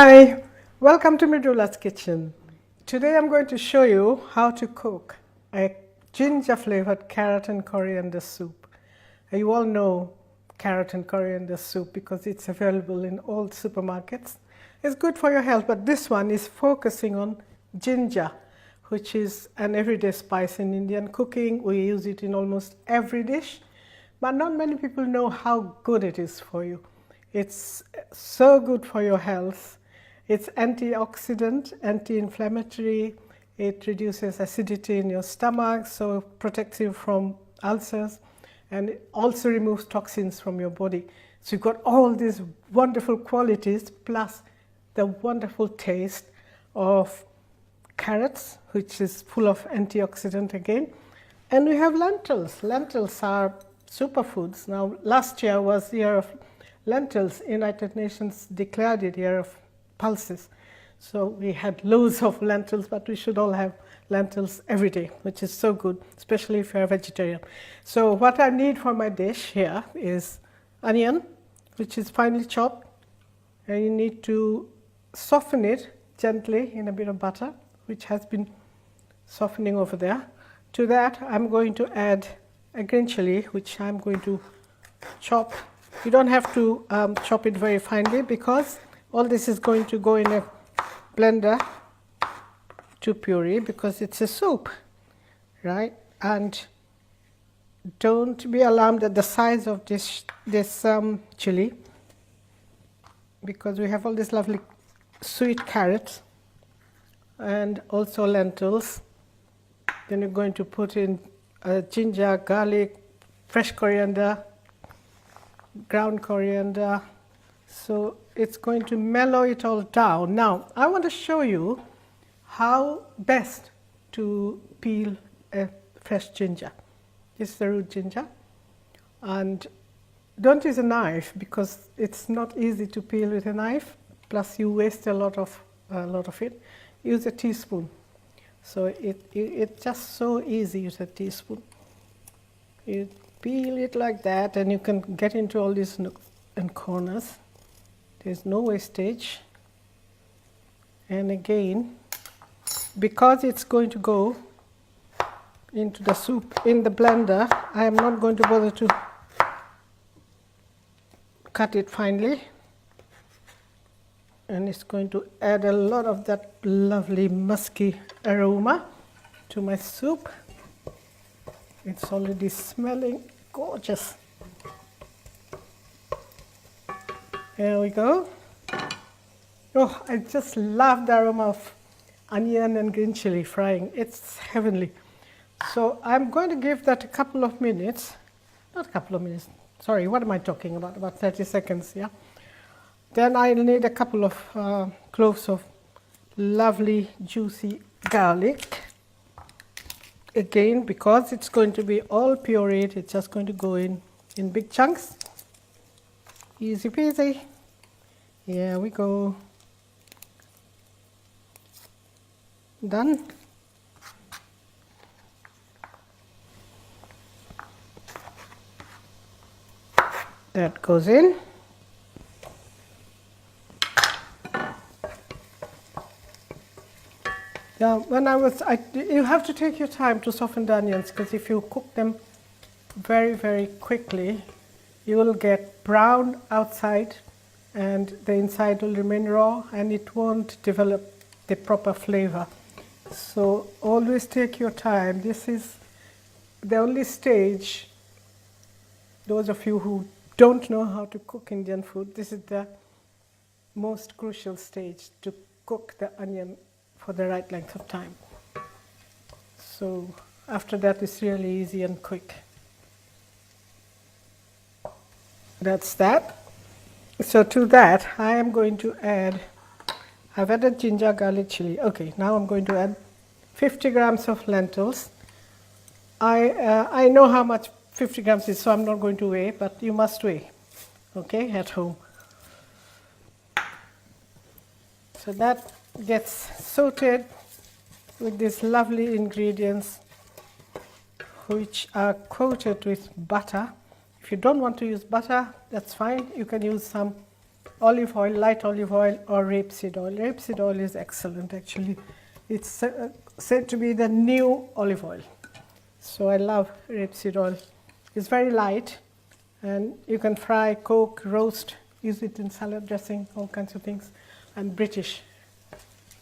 Hi, welcome to Mridula's kitchen. Today I'm going to show you how to cook a ginger flavored carrot and coriander soup. You all know carrot and coriander soup because it's available in all supermarkets. It's good for your health, but this one is focusing on ginger, which is an everyday spice in Indian cooking. We use it in almost every dish, but not many people know how good it is for you. It's so good for your health. It's antioxidant, anti-inflammatory. It reduces acidity in your stomach, so protects you from ulcers, and it also removes toxins from your body. So you've got all these wonderful qualities plus the wonderful taste of carrots, which is full of antioxidant again. And we have lentils. Lentils are superfoods. Now, last year was the year of lentils. United Nations declared it year of pulses. So we had loads of lentils, but we should all have lentils every day, which is so good, especially if you're a vegetarian. So what I need for my dish here is onion, which is finely chopped, and you need to soften it gently in a bit of butter, which has been softening over there. To that, I'm going to add a green chili, which I'm going to chop. You don't have to chop it very finely because all this is going to go in a blender to puree because it's a soup, right? And don't be alarmed at the size of this chili, because we have all these lovely sweet carrots and also lentils. Then you're going to put in ginger, garlic, fresh coriander, ground coriander. So it's going to mellow it all down. Now, I want to show you how best to peel a fresh ginger. This is the root ginger. And don't use a knife because it's not easy to peel with a knife. Plus, you waste a lot of it. Use a teaspoon. So it's just so easy. Use a teaspoon. You peel it like that, and you can get into all these nooks and corners. There's no wastage. And again, because it's going to go into the soup in the blender, I am not going to bother to cut it finely. And it's going to add a lot of that lovely musky aroma to my soup. It's already smelling gorgeous. There we go. Oh, I just love the aroma of onion and green chili frying. It's heavenly. So I'm going to give that a couple of minutes. Not a couple of minutes. Sorry, what am I talking about? About 30 seconds, yeah? Then I'll need a couple of cloves of lovely juicy garlic. Again, because it's going to be all pureed, it's just going to go in big chunks. Easy peasy. Here we go. Done. That goes in. Now, you have to take your time to soften the onions, because if you cook them very, very quickly, you will get brown outside and the inside will remain raw and it won't develop the proper flavor. So always take your time. This is the only stage, those of you who don't know how to cook Indian food, this is the most crucial stage, to cook the onion for the right length of time. So after that, it's really easy and quick. That's that. So to that, I am going to add, I've added ginger, garlic, chili. Okay, now I'm going to add 50 grams of lentils. I know how much 50 grams is, so I'm not going to weigh, but you must weigh, okay, at home. So that gets sauteed with these lovely ingredients, which are coated with butter. If you don't want to use butter, that's fine. You can use some olive oil, light olive oil or rapeseed oil. Rapeseed oil is excellent actually. It's said to be the new olive oil. So I love rapeseed oil. It's very light and you can fry, cook, roast, use it in salad dressing, all kinds of things. And British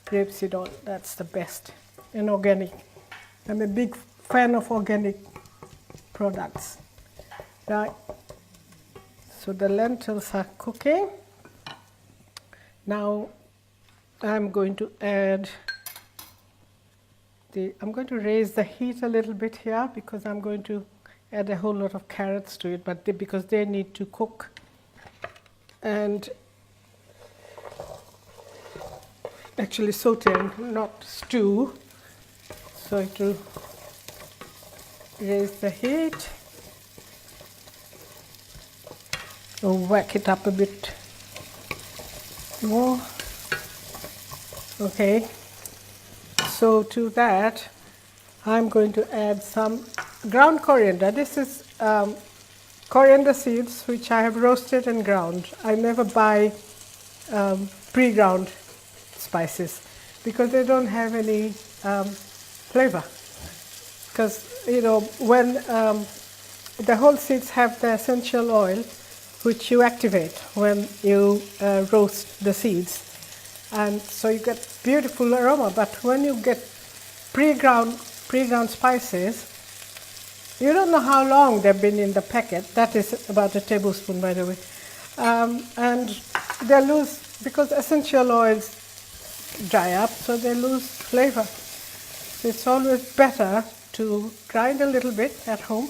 rapeseed oil, that's the best. And organic. I'm a big fan of organic products. Right. So the lentils are cooking. Now I'm going to add I'm going to raise the heat a little bit here because I'm going to add a whole lot of carrots to it, but because they need to cook and actually saute and not stew. So it will raise the heat. Or whack it up a bit more. Okay. So to that, I'm going to add some ground coriander. This is coriander seeds which I have roasted and ground. I never buy pre-ground spices because they don't have any flavor. Because you know when the whole seeds have the essential oil which you activate when you roast the seeds. And so you get beautiful aroma, but when you get pre-ground spices, you don't know how long they've been in the packet. That is about a tablespoon, by the way. And they lose, because essential oils dry up, so they lose flavor. So it's always better to grind a little bit at home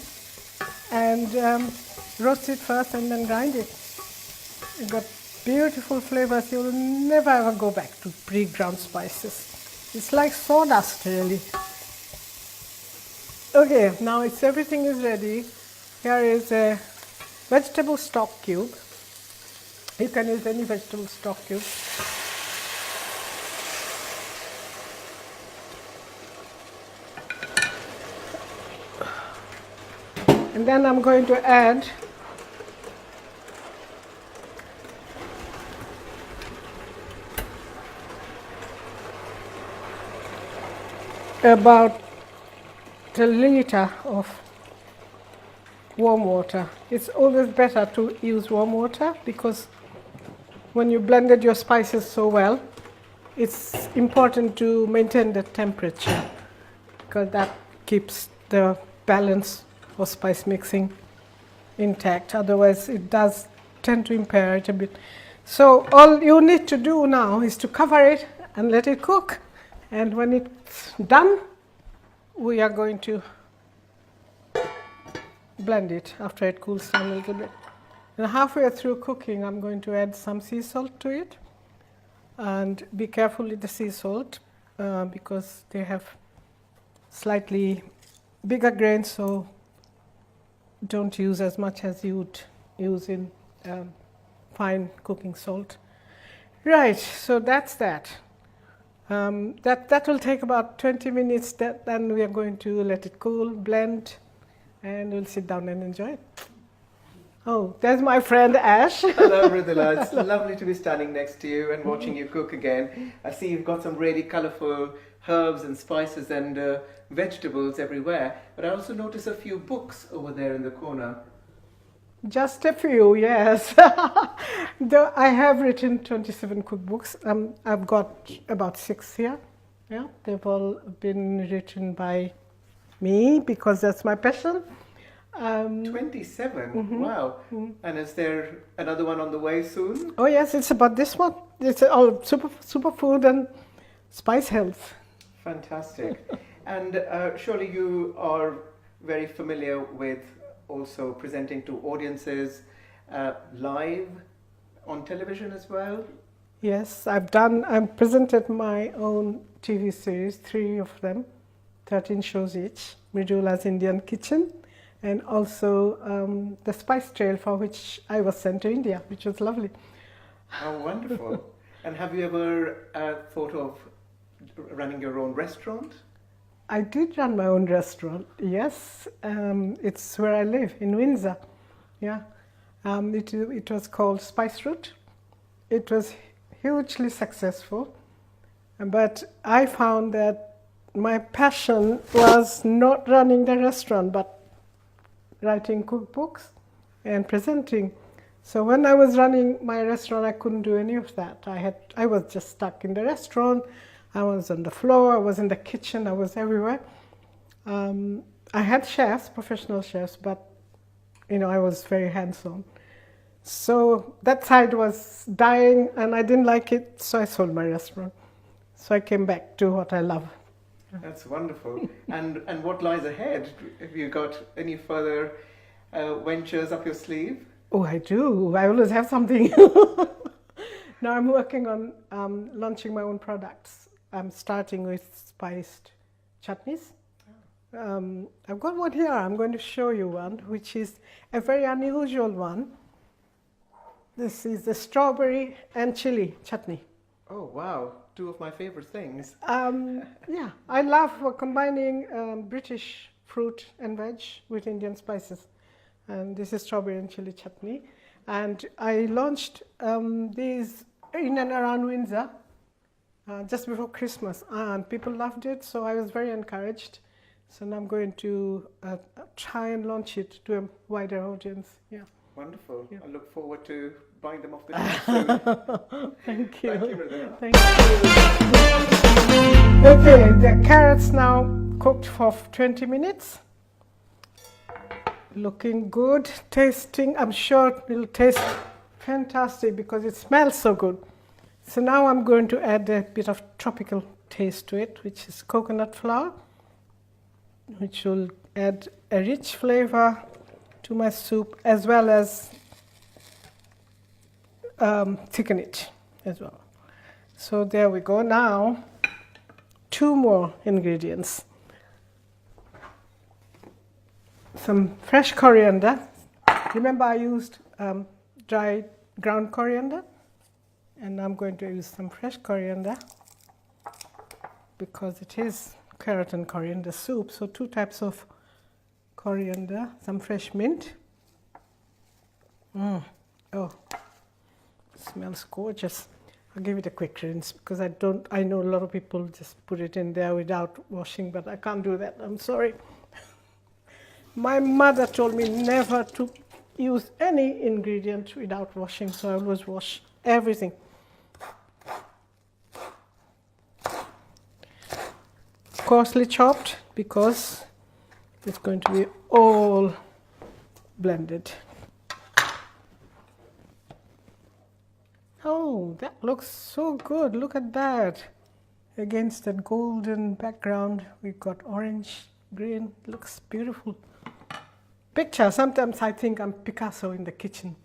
and roast it first and then grind it. You got beautiful flavors. You'll never ever go back to pre-ground spices. It's like sawdust, really. Okay, now everything is ready. Here is a vegetable stock cube. You can use any vegetable stock cube. And then I'm going to add about a liter of warm water. It's always better to use warm water because when you blended your spices so well, it's important to maintain the temperature because that keeps the balance of spice mixing intact. Otherwise, it does tend to impair it a bit. So all you need to do now is to cover it and let it cook. And when it's done, we are going to blend it after it cools down a little bit. And halfway through cooking, I'm going to add some sea salt to it. And be careful with the sea salt because they have slightly bigger grains, so don't use as much as you would use in fine cooking salt. Right, so that's that. That will take about 20 minutes. Then we are going to let it cool, blend, and we'll sit down and enjoy it. Oh, there's my friend Ash. Hello, Mridula. It's lovely to be standing next to you and watching you cook again. I see you've got some really colourful herbs and spices and vegetables everywhere. But I also notice a few books over there in the corner. Just a few, yes. I have written 27 cookbooks. I've got about 6 here. Yeah, they've all been written by me because that's my passion. 27? Mm-hmm. Wow. Mm-hmm. And is there another one on the way soon? Oh yes, it's about this one. It's all superfood and spice health. Fantastic. And surely you are very familiar with also presenting to audiences live on television as well? Yes, I've presented my own TV series, 3 of them, 13 shows each, Mridula's Indian Kitchen, and also the Spice Trail, for which I was sent to India, which was lovely. How wonderful. And have you ever thought of running your own restaurant? I did run my own restaurant, yes. It's where I live, in Windsor. Yeah. It was called Spice Route, it was hugely successful. But I found that my passion was not running the restaurant, but writing cookbooks and presenting. So when I was running my restaurant, I couldn't do any of that. I was just stuck in the restaurant. I was on the floor. I was in the kitchen. I was everywhere. I had chefs, professional chefs, but I was very hands-on. So that side was dying, and I didn't like it, so I sold my restaurant. So I came back to what I love. That's wonderful. And what lies ahead? Have you got any further ventures up your sleeve? Oh, I do. I always have something. Now I'm working on launching my own products. I'm starting with spiced chutneys. I've got one here. I'm going to show you one, which is a very unusual one. This is the strawberry and chili chutney. Oh, wow. Two of my favorite things. Yeah, I love combining British fruit and veg with Indian spices. And this is strawberry and chili chutney. And I launched these in and around Windsor just before Christmas. And people loved it, so I was very encouraged. So now I'm going to try and launch it to a wider audience. Yeah. Wonderful. Yeah. I look forward to buying them off the shelf soon. Thank you. Thank you, Mridula. Thank you. Okay, the carrots now cooked for 20 minutes. Looking good, tasting. I'm sure it'll taste fantastic because it smells so good. So now I'm going to add a bit of tropical taste to it, which is coconut flour, which will add a rich flavor to my soup as well as thicken it as well. So there we go. Now, 2 more ingredients. Some fresh coriander. Remember I used dry ground coriander, and I'm going to use some fresh coriander because it is carrot and coriander soup. So 2 types of coriander, some fresh mint. Oh, smells gorgeous. I'll give it a quick rinse because I know a lot of people just put it in there without washing, but I can't do that. I'm sorry. My mother told me never to use any ingredient without washing, so I always wash everything. Coarsely chopped because it's going to be all blended. Oh, that looks so good. Look at that. Against that golden background, we've got orange, green. Looks beautiful. Picture. Sometimes I think I'm Picasso in the kitchen.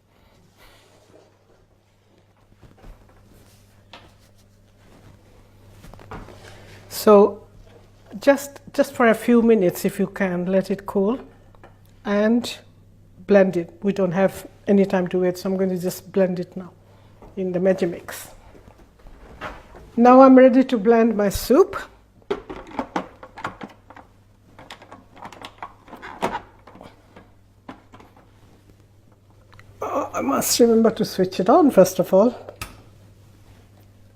So just for a few minutes, if you can, let it cool and blend it. We don't have any time to wait, so I'm going to just blend it now in the Magimix. Now I'm ready to blend my soup. Oh, I must remember to switch it on first of all.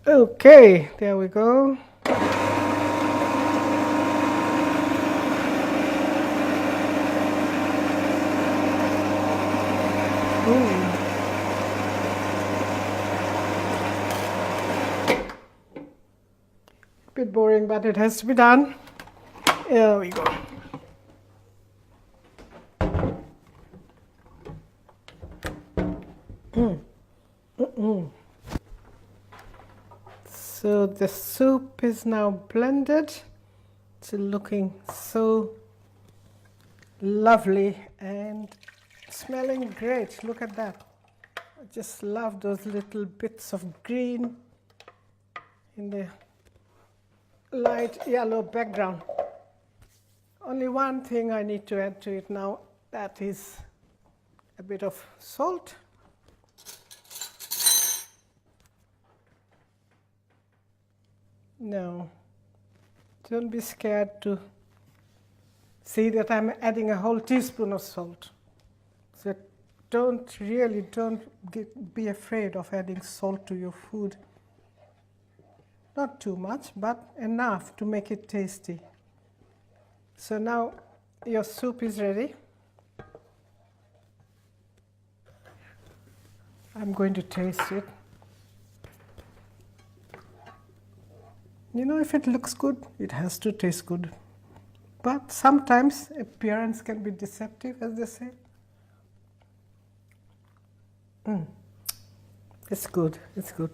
Okay, there we go. Bit boring, but it has to be done. There we go. So the soup is now blended. It's looking so lovely and smelling great. Look at that. I just love those little bits of green in the light yellow background. Only one thing I need to add to it now, that is a bit of salt. No, don't be scared to see that I'm adding a whole teaspoon of salt. So don't be afraid of adding salt to your food. Not too much, but enough to make it tasty. So now your soup is ready. I'm going to taste it. You know, if it looks good, it has to taste good. But sometimes appearance can be deceptive, as they say. It's good, it's good.